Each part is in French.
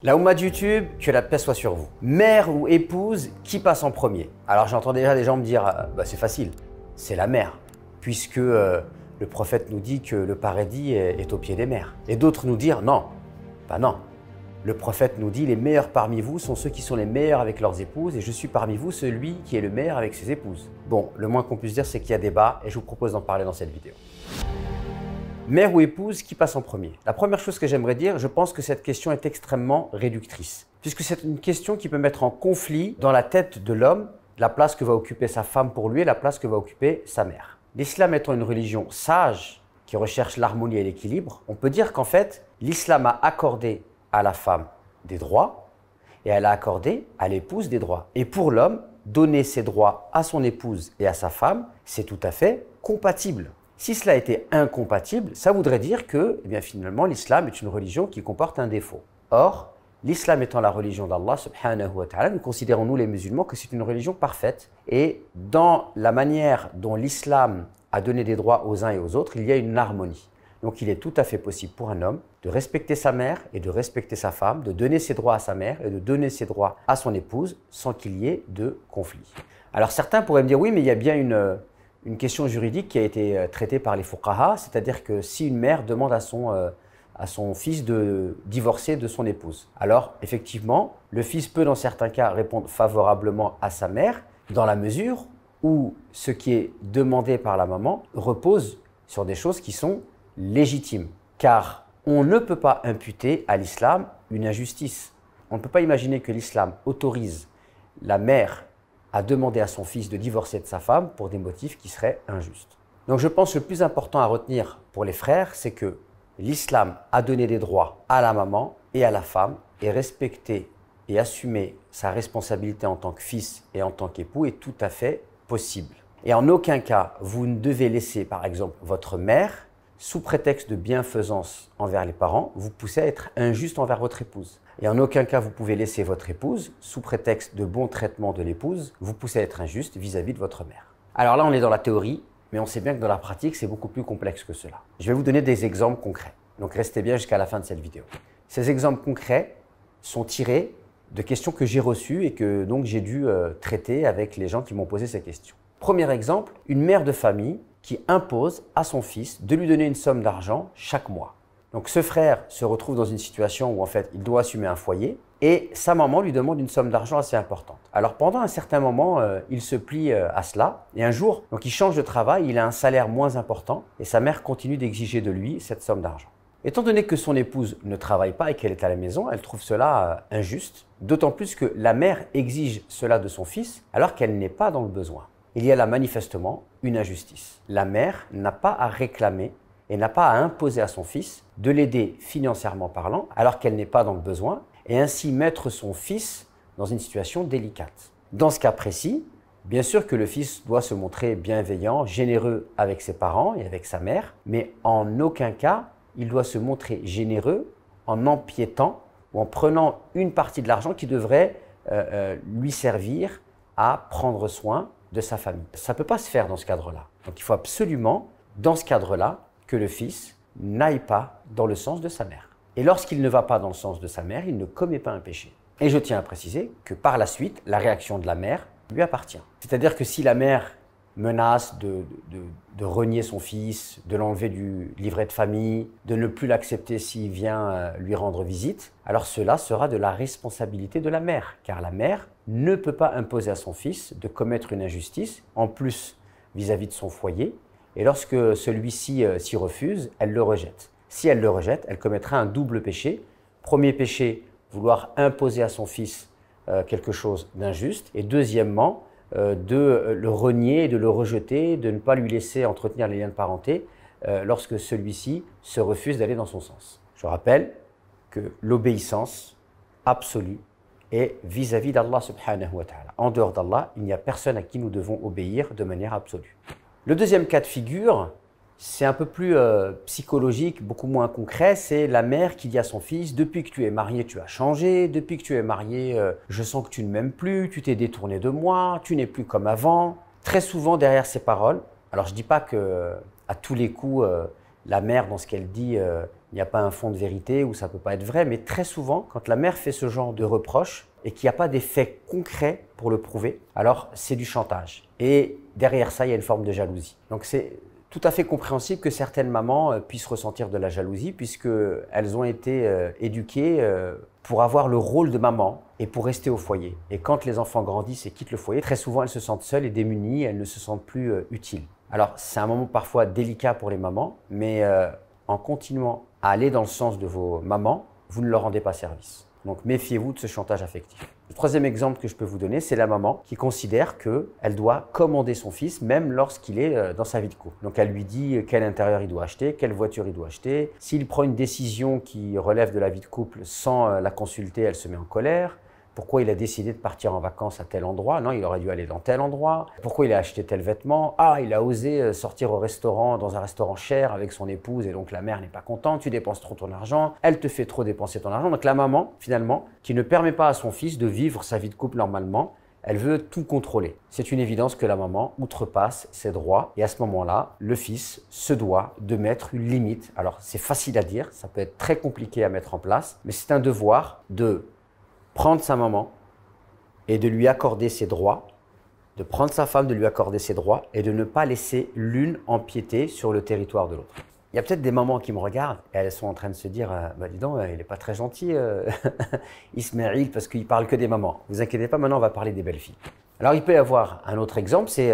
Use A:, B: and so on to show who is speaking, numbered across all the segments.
A: La Oumma de YouTube, que la paix soit sur vous. Mère ou épouse, qui passe en premier? Alors j'entends déjà des gens me dire, c'est facile, c'est la mère, puisque le prophète nous dit que le paradis est au pied des mères. Et d'autres nous dire, non, non. Le prophète nous dit, les meilleurs parmi vous sont ceux qui sont les meilleurs avec leurs épouses, et je suis parmi vous celui qui est le meilleur avec ses épouses. Bon, le moins qu'on puisse dire, c'est qu'il y a débat, et je vous propose d'en parler dans cette vidéo. Mère ou épouse, qui passe en premier? La première chose que j'aimerais dire, je pense que cette question est extrêmement réductrice, puisque c'est une question qui peut mettre en conflit dans la tête de l'homme la place que va occuper sa femme pour lui et la place que va occuper sa mère. L'islam étant une religion sage, qui recherche l'harmonie et l'équilibre, on peut dire qu'en fait, l'islam a accordé à la femme des droits et elle a accordé à l'épouse des droits. Et pour l'homme, donner ses droits à son épouse et à sa femme, c'est tout à fait compatible. Si cela était incompatible, ça voudrait dire que finalement, l'islam est une religion qui comporte un défaut. Or, l'islam étant la religion d'Allah, subhanahu wa ta'ala, nous considérons, nous les musulmans, que c'est une religion parfaite. Et dans la manière dont l'islam a donné des droits aux uns et aux autres, il y a une harmonie. Donc il est tout à fait possible pour un homme de respecter sa mère et de respecter sa femme, de donner ses droits à sa mère et de donner ses droits à son épouse sans qu'il y ait de conflit. Alors certains pourraient me dire, oui, mais il y a bien une question juridique qui a été traitée par les fuqaha, c'est-à-dire que si une mère demande à son fils de divorcer de son épouse, alors effectivement, le fils peut dans certains cas répondre favorablement à sa mère, dans la mesure où ce qui est demandé par la maman repose sur des choses qui sont légitimes. Car on ne peut pas imputer à l'islam une injustice. On ne peut pas imaginer que l'islam autorise la mère à demander à son fils de divorcer de sa femme pour des motifs qui seraient injustes. Donc je pense que le plus important à retenir pour les frères, c'est que l'islam a donné des droits à la maman et à la femme et respecter et assumer sa responsabilité en tant que fils et en tant qu'époux est tout à fait possible. Et en aucun cas, vous ne devez laisser par exemple votre mère, sous prétexte de bienfaisance envers les parents, vous pousser à être injuste envers votre épouse. Et en aucun cas, vous pouvez laisser votre épouse, sous prétexte de bon traitement de l'épouse, vous pousser à être injuste vis-à-vis de votre mère. Alors là, on est dans la théorie, mais on sait bien que dans la pratique, c'est beaucoup plus complexe que cela. Je vais vous donner des exemples concrets. Donc restez bien jusqu'à la fin de cette vidéo. Ces exemples concrets sont tirés de questions que j'ai reçues et que donc j'ai dû traiter avec les gens qui m'ont posé ces questions. Premier exemple, une mère de famille qui impose à son fils de lui donner une somme d'argent chaque mois. Donc ce frère se retrouve dans une situation où en fait il doit assumer un foyer et sa maman lui demande une somme d'argent assez importante. Alors pendant un certain moment, il se plie à cela et un jour, donc il change de travail, il a un salaire moins important et sa mère continue d'exiger de lui cette somme d'argent. Étant donné que son épouse ne travaille pas et qu'elle est à la maison, elle trouve cela injuste, d'autant plus que la mère exige cela de son fils alors qu'elle n'est pas dans le besoin. Il y a là manifestement une injustice. La mère n'a pas à réclamer et n'a pas à imposer à son fils de l'aider financièrement parlant alors qu'elle n'est pas dans le besoin et ainsi mettre son fils dans une situation délicate. Dans ce cas précis, bien sûr que le fils doit se montrer bienveillant, généreux avec ses parents et avec sa mère, mais en aucun cas il doit se montrer généreux en empiétant ou en prenant une partie de l'argent qui devrait lui servir à prendre soin de sa famille. Ça ne peut pas se faire dans ce cadre-là. Donc il faut absolument, dans ce cadre-là, que le fils n'aille pas dans le sens de sa mère. Et lorsqu'il ne va pas dans le sens de sa mère, il ne commet pas un péché. Et je tiens à préciser que par la suite, la réaction de la mère lui appartient. C'est-à-dire que si la mère menace de renier son fils, de l'enlever du livret de famille, de ne plus l'accepter s'il vient lui rendre visite, alors cela sera de la responsabilité de la mère, car la mère ne peut pas imposer à son fils de commettre une injustice, en plus vis-à-vis de son foyer, et lorsque celui-ci s'y refuse, elle le rejette. Si elle le rejette, elle commettra un double péché. Premier péché, vouloir imposer à son fils quelque chose d'injuste, et deuxièmement, de le renier, de le rejeter, de ne pas lui laisser entretenir les liens de parenté lorsque celui-ci se refuse d'aller dans son sens. Je rappelle que l'obéissance absolue est vis-à-vis d'Allah subhanahu wa ta'ala. En dehors d'Allah, il n'y a personne à qui nous devons obéir de manière absolue. Le deuxième cas de figure, c'est un peu plus psychologique, beaucoup moins concret, c'est la mère qui dit à son fils « Depuis que tu es marié, tu as changé. Depuis que tu es marié, je sens que tu ne m'aimes plus, tu t'es détourné de moi, tu n'es plus comme avant. » Très souvent, derrière ces paroles, alors je ne dis pas qu'à tous les coups, la mère, dans ce qu'elle dit, il n'y a pas un fond de vérité ou ça ne peut pas être vrai, mais très souvent, quand la mère fait ce genre de reproche et qu'il n'y a pas des faits concrets pour le prouver, alors c'est du chantage. Et derrière ça, il y a une forme de jalousie. Donc c'est tout à fait compréhensible que certaines mamans puissent ressentir de la jalousie puisqu'elles ont été éduquées pour avoir le rôle de maman et pour rester au foyer. Et quand les enfants grandissent et quittent le foyer, très souvent elles se sentent seules et démunies, elles ne se sentent plus utiles. Alors c'est un moment parfois délicat pour les mamans, mais en continuant à aller dans le sens de vos mamans, vous ne leur rendez pas service. Donc méfiez-vous de ce chantage affectif. Le troisième exemple que je peux vous donner, c'est la maman qui considère qu'elle doit commander son fils même lorsqu'il est dans sa vie de couple. Donc elle lui dit quel intérieur il doit acheter, quelle voiture il doit acheter. S'il prend une décision qui relève de la vie de couple sans la consulter, elle se met en colère. Pourquoi il a décidé de partir en vacances à tel endroit? Non, il aurait dû aller dans tel endroit. Pourquoi il a acheté tel vêtement? Ah, il a osé sortir au restaurant, dans un restaurant cher avec son épouse et donc la mère n'est pas contente. Tu dépenses trop ton argent. Elle te fait trop dépenser ton argent. Donc la maman, finalement, qui ne permet pas à son fils de vivre sa vie de couple normalement, elle veut tout contrôler. C'est une évidence que la maman outrepasse ses droits et à ce moment-là, le fils se doit de mettre une limite. Alors c'est facile à dire, ça peut être très compliqué à mettre en place, mais c'est un devoir de prendre sa maman et de lui accorder ses droits, de prendre sa femme, de lui accorder ses droits et de ne pas laisser l'une empiéter sur le territoire de l'autre. Il y a peut-être des mamans qui me regardent et elles sont en train de se dire bah dis donc, il n'est pas très gentil Ismaël parce qu'il parle que des mamans. Ne vous inquiétez pas, maintenant on va parler des belles filles. Alors il peut y avoir un autre exemple, c'est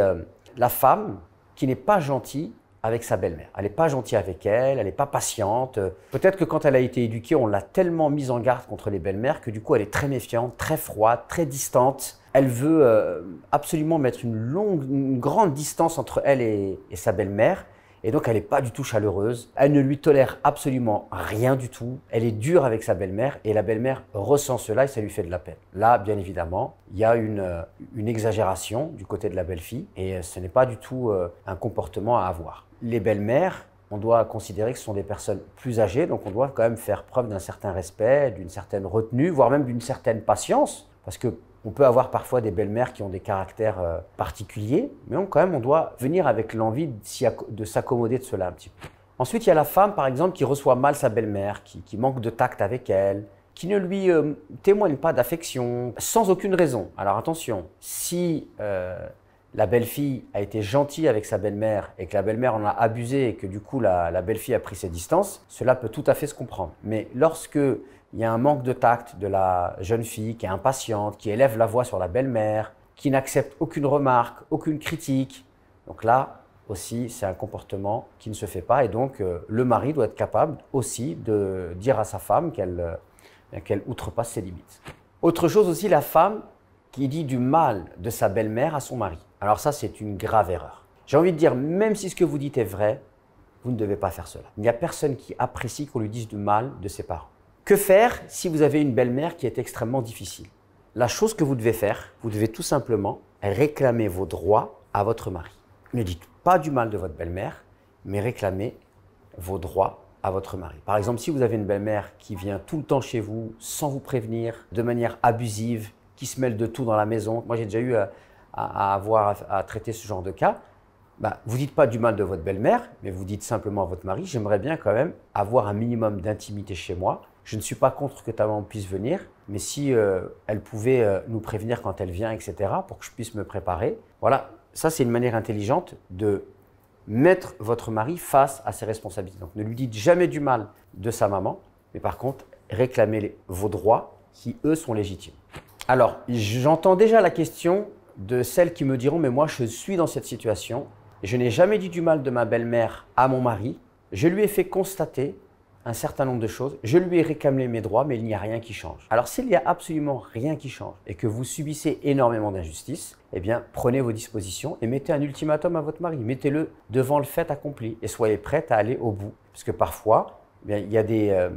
A: la femme qui n'est pas gentille avec sa belle-mère. Elle n'est pas gentille avec elle, elle n'est pas patiente. Peut-être que quand elle a été éduquée, on l'a tellement mise en garde contre les belles-mères que du coup, elle est très méfiante, très froide, très distante. Elle veut absolument mettre une grande distance entre elle et sa belle-mère. Et donc, elle n'est pas du tout chaleureuse. Elle ne lui tolère absolument rien du tout. Elle est dure avec sa belle-mère et la belle-mère ressent cela et ça lui fait de la peine. Là, bien évidemment, il y a une exagération du côté de la belle-fille et ce n'est pas du tout un comportement à avoir. Les belles-mères, on doit considérer que ce sont des personnes plus âgées, donc on doit quand même faire preuve d'un certain respect, d'une certaine retenue, voire même d'une certaine patience, parce qu'on peut avoir parfois des belles-mères qui ont des caractères particuliers, mais on doit venir avec l'envie de s'accommoder de cela un petit peu. Ensuite, il y a la femme, par exemple, qui reçoit mal sa belle-mère, qui manque de tact avec elle, qui ne lui témoigne pas d'affection, sans aucune raison. Alors attention, si la belle-fille a été gentille avec sa belle-mère et que la belle-mère en a abusé et que du coup la belle-fille a pris ses distances, cela peut tout à fait se comprendre. Mais lorsque il y a un manque de tact de la jeune fille qui est impatiente, qui élève la voix sur la belle-mère, qui n'accepte aucune remarque, aucune critique, donc là aussi c'est un comportement qui ne se fait pas et donc le mari doit être capable aussi de dire à sa femme qu'elle outrepasse ses limites. Autre chose aussi, la femme qui dit du mal de sa belle-mère à son mari. Alors ça, c'est une grave erreur. J'ai envie de dire, même si ce que vous dites est vrai, vous ne devez pas faire cela. Il n'y a personne qui apprécie qu'on lui dise du mal de ses parents. Que faire si vous avez une belle-mère qui est extrêmement difficile? La chose que vous devez faire, vous devez tout simplement réclamer vos droits à votre mari. Ne dites pas du mal de votre belle-mère, mais réclamez vos droits à votre mari. Par exemple, si vous avez une belle-mère qui vient tout le temps chez vous sans vous prévenir, de manière abusive, qui se mêle de tout dans la maison. Moi, j'ai déjà eu à avoir à traiter ce genre de cas. Vous ne dites pas du mal de votre belle-mère, mais vous dites simplement à votre mari, j'aimerais bien quand même avoir un minimum d'intimité chez moi. Je ne suis pas contre que ta maman puisse venir, mais si elle pouvait nous prévenir quand elle vient, etc., pour que je puisse me préparer. Voilà, ça c'est une manière intelligente de mettre votre mari face à ses responsabilités. Donc ne lui dites jamais du mal de sa maman, mais par contre, réclamez vos droits qui, eux, sont légitimes. Alors, j'entends déjà la question de celles qui me diront « mais moi, je suis dans cette situation, je n'ai jamais dit du mal de ma belle-mère à mon mari, je lui ai fait constater un certain nombre de choses, je lui ai réclamé mes droits, mais il n'y a rien qui change. » Alors, s'il n'y a absolument rien qui change et que vous subissez énormément d'injustice, eh bien, prenez vos dispositions et mettez un ultimatum à votre mari. Mettez-le devant le fait accompli et soyez prête à aller au bout. Parce que parfois, il y a des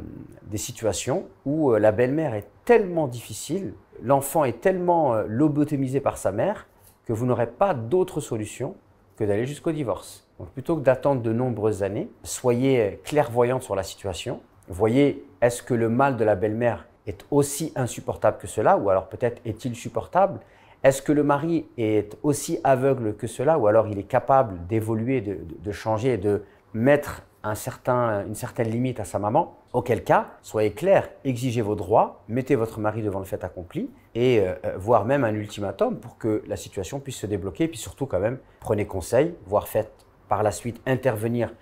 A: situations où la belle-mère est tellement difficile, l'enfant est tellement lobotomisé par sa mère que vous n'aurez pas d'autre solution que d'aller jusqu'au divorce. Donc plutôt que d'attendre de nombreuses années, soyez clairvoyante sur la situation. Voyez, est-ce que le mal de la belle-mère est aussi insupportable que cela ou alors peut-être est-il supportable? Est-ce que le mari est aussi aveugle que cela ou alors il est capable d'évoluer, de changer et de mettre une certaine limite à sa maman, auquel cas, soyez clair, exigez vos droits, mettez votre mari devant le fait accompli et voire même un ultimatum pour que la situation puisse se débloquer. Et puis surtout quand même, prenez conseil, voire faites par la suite intervenir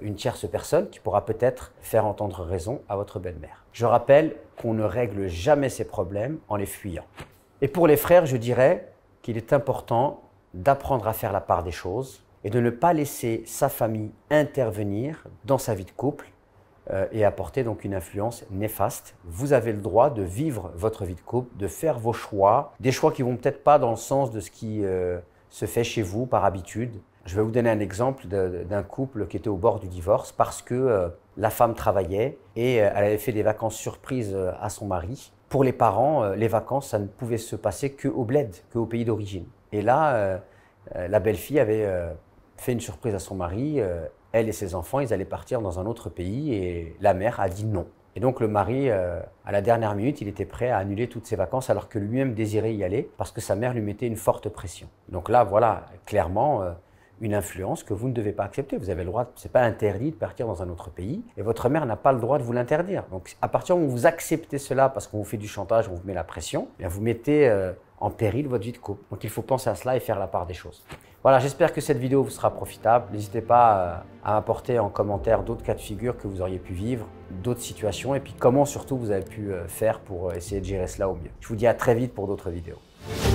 A: une tierce personne qui pourra peut-être faire entendre raison à votre belle-mère. Je rappelle qu'on ne règle jamais ces problèmes en les fuyant. Et pour les frères, je dirais qu'il est important d'apprendre à faire la part des choses et de ne pas laisser sa famille intervenir dans sa vie de couple et apporter donc une influence néfaste. Vous avez le droit de vivre votre vie de couple, de faire vos choix, des choix qui ne vont peut-être pas dans le sens de ce qui se fait chez vous par habitude. Je vais vous donner un exemple d'un couple qui était au bord du divorce parce que la femme travaillait et elle avait fait des vacances surprises à son mari. Pour les parents, les vacances, ça ne pouvait se passer qu'au bled, qu'au pays d'origine. Et là, la belle-fille avait fait une surprise à son mari. Elle et ses enfants, ils allaient partir dans un autre pays et la mère a dit non. Et donc le mari, à la dernière minute, il était prêt à annuler toutes ses vacances alors que lui-même désirait y aller parce que sa mère lui mettait une forte pression. Donc là, voilà, clairement, une influence que vous ne devez pas accepter. Vous avez le droit, ce n'est pas interdit de partir dans un autre pays et votre mère n'a pas le droit de vous l'interdire. Donc à partir du moment où vous acceptez cela parce qu'on vous fait du chantage, on vous met la pression, bien, vous mettez en péril votre vie de couple. Donc il faut penser à cela et faire la part des choses. Voilà, j'espère que cette vidéo vous sera profitable. N'hésitez pas à m'apporter en commentaire d'autres cas de figure que vous auriez pu vivre, d'autres situations et puis comment surtout vous avez pu faire pour essayer de gérer cela au mieux. Je vous dis à très vite pour d'autres vidéos.